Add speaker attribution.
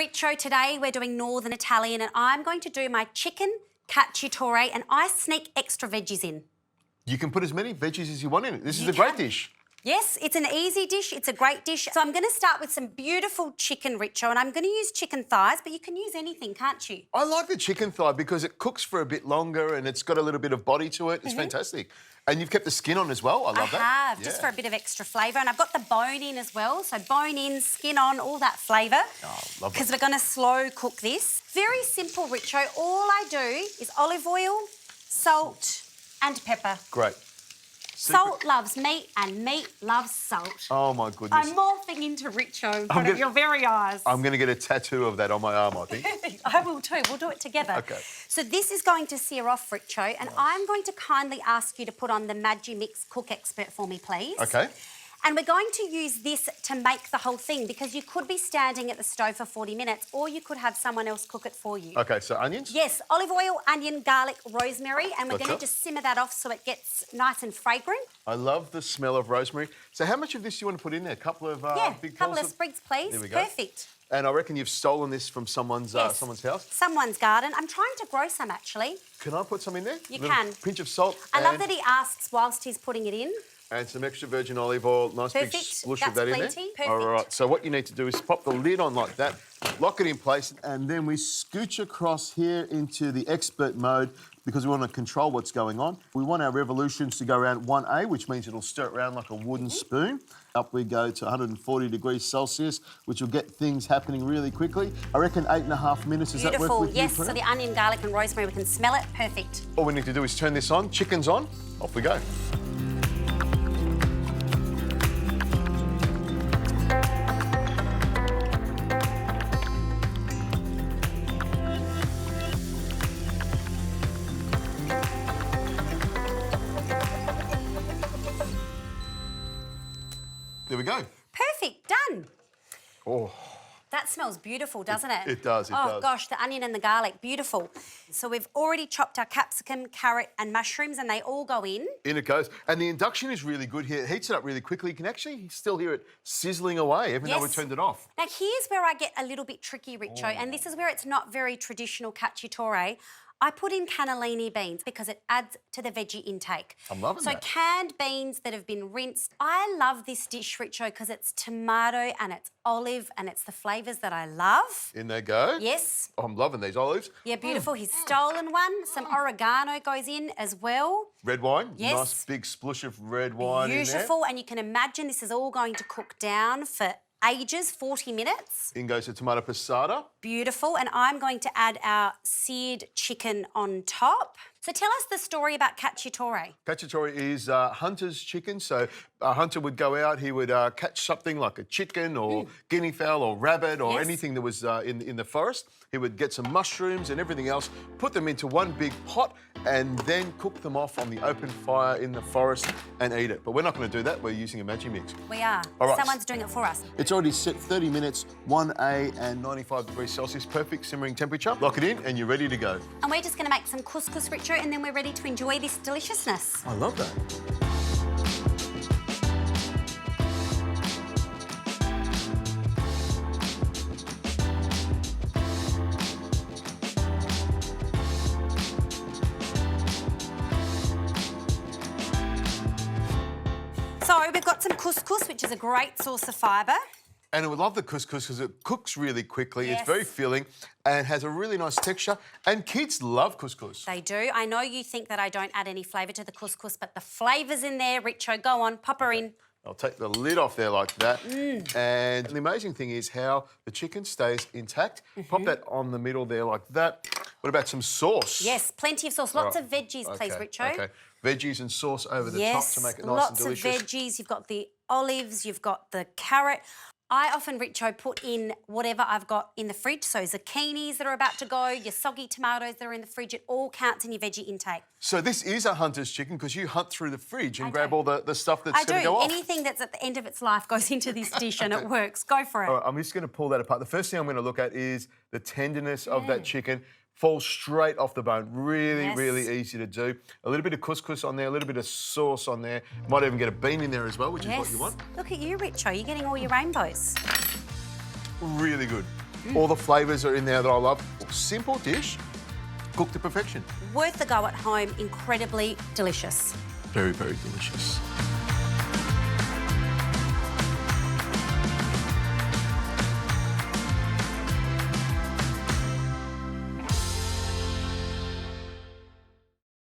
Speaker 1: Richo, today we're doing Northern Italian and I'm going to do my chicken cacciatore and I sneak extra veggies in.
Speaker 2: You can put as many veggies as you want in it. This is a great dish.
Speaker 1: Yes, it's an easy dish. It's a great dish. So I'm going to start with some beautiful chicken, Richo, and I'm going to use chicken thighs, but you can use anything, can't you?
Speaker 2: I like the chicken thigh because it cooks for a bit longer and it's got a little bit of body to it. It's fantastic. And you've kept the skin on as well. I love that.
Speaker 1: I have, just for a bit of extra flavour. And I've got the bone in as well. So bone in, skin on, all that flavour.
Speaker 2: Oh, love it.
Speaker 1: Because we're going to slow cook this. Very simple, Richo. All I do is olive oil, salt and pepper.
Speaker 2: Great.
Speaker 1: Salt loves meat and meat loves salt.
Speaker 2: Oh, my goodness.
Speaker 1: I'm morphing into Richo in front of your very eyes.
Speaker 2: I'm going to get a tattoo of that on my arm, I think.
Speaker 1: I will too. We'll do it together.
Speaker 2: Okay.
Speaker 1: So this is going to sear off, Richo, and I'm going to kindly ask you to put on the Magimix Cook Expert for me, please.
Speaker 2: Okay.
Speaker 1: And we're going to use this to make the whole thing because you could be standing at the stove for 40 minutes or you could have someone else cook it for you.
Speaker 2: Okay, so onions?
Speaker 1: Yes, olive oil, onion, garlic, rosemary, and we're
Speaker 2: Gotcha.
Speaker 1: going to just simmer that off so it gets nice and fragrant.
Speaker 2: I love the smell of rosemary. So how much of this do you want to put in there? A couple of big
Speaker 1: couple
Speaker 2: balls
Speaker 1: of sprigs, please.
Speaker 2: There we go.
Speaker 1: Perfect.
Speaker 2: And I reckon you've stolen this from someone's someone's house.
Speaker 1: Someone's garden. I'm trying to grow some, actually.
Speaker 2: Can I put some in there?
Speaker 1: You
Speaker 2: Little
Speaker 1: can.
Speaker 2: Pinch of salt.
Speaker 1: I love that he asks whilst he's putting it in.
Speaker 2: And some extra virgin olive oil, nice
Speaker 1: Perfect.
Speaker 2: big splush
Speaker 1: That's
Speaker 2: of that in
Speaker 1: plenty.
Speaker 2: there.
Speaker 1: Perfect.
Speaker 2: All right, so what you need to do is pop the lid on like that, lock it in place, and then we scooch across here into the expert mode because we want to control what's going on. We want our revolutions to go around 1A, which means it'll stir it around like a wooden spoon. Up we go to 140 degrees Celsius, which will get things happening really quickly. I reckon 8.5 minutes. Does that work with
Speaker 1: Yes,
Speaker 2: you,
Speaker 1: so the onion, garlic and rosemary, we can smell it. Perfect.
Speaker 2: All we need to do is turn this on, chicken's on, off we go. There we go.
Speaker 1: Perfect, done.
Speaker 2: Oh.
Speaker 1: That smells beautiful, doesn't it?
Speaker 2: It does, it
Speaker 1: does.
Speaker 2: does.
Speaker 1: Oh, gosh, the onion and the garlic, beautiful. So we've already chopped our capsicum, carrot and mushrooms and they all go in.
Speaker 2: In it goes. And the induction is really good here. It heats it up really quickly. You can actually still hear it sizzling away even though we turned it off.
Speaker 1: Now, here's where I get a little bit tricky, Richo, and this is where it's not very traditional cacciatore. I put in cannellini beans because it adds to the veggie intake.
Speaker 2: I'm loving that.
Speaker 1: So canned beans that have been rinsed. I love this dish, Richo, because it's tomato and it's olive and it's the flavours that I love.
Speaker 2: In they go.
Speaker 1: Yes.
Speaker 2: Oh, I'm loving these olives.
Speaker 1: Yeah, beautiful. He's stolen one. Some oregano goes in as well.
Speaker 2: Red wine.
Speaker 1: Yes.
Speaker 2: Nice big splush of red wine in there.
Speaker 1: Beautiful. And you can imagine this is all going to cook down for ages, 40 minutes.
Speaker 2: In goes the tomato passata.
Speaker 1: Beautiful. And I'm going to add our seared chicken on top. So tell us the story about cacciatore.
Speaker 2: Cacciatore is hunter's chicken. So a hunter would go out, he would catch something like a chicken or guinea fowl or rabbit or anything that was in the forest. He would get some mushrooms and everything else, put them into one big pot and then cook them off on the open fire in the forest and eat it. But we're not going to do that. We're using a Magimix.
Speaker 1: We are.
Speaker 2: All right.
Speaker 1: Someone's doing it for us.
Speaker 2: It's already set 30 minutes, 1A and 95 degrees Celsius, perfect simmering temperature. Lock it in and you're ready to go.
Speaker 1: And we're just going to make some couscous, Richo, and then we're ready to enjoy this deliciousness.
Speaker 2: I love that.
Speaker 1: So we've got some couscous, which is a great source of fibre.
Speaker 2: And we love the couscous because it cooks really quickly.
Speaker 1: Yes.
Speaker 2: It's very filling and has a really nice texture. And kids love couscous.
Speaker 1: They do. I know you think that I don't add any flavour to the couscous, but the flavour's in there. Richo, go on, pop her in.
Speaker 2: I'll take the lid off there like that. And the amazing thing is how the chicken stays intact. Pop that on the middle there like that. What about some sauce?
Speaker 1: Yes, plenty of sauce. Lots of veggies, please, Richo.
Speaker 2: Okay, veggies and sauce over the top to make it nice and delicious.
Speaker 1: Lots of veggies. You've got the olives, you've got the carrot. I often, Richo, put in whatever I've got in the fridge. So zucchinis that are about to go, your soggy tomatoes that are in the fridge, it all counts in your veggie intake.
Speaker 2: So this is a hunter's chicken because you hunt through the fridge and grab all the stuff that's going to go off.
Speaker 1: Anything that's at the end of its life goes into this dish and it works. Go for it.
Speaker 2: All right, I'm just going to pull that apart. The first thing I'm going to look at is the tenderness of that chicken. Falls straight off the bone. Really, really easy to do. A little bit of couscous on there, a little bit of sauce on there. Might even get a bean in there as well, which is what you want.
Speaker 1: Look at you, Richo. You're getting all your rainbows.
Speaker 2: Really good. All the flavours are in there that I love. Simple dish, cooked to perfection.
Speaker 1: Worth the go at home, incredibly delicious.
Speaker 2: Very, very delicious.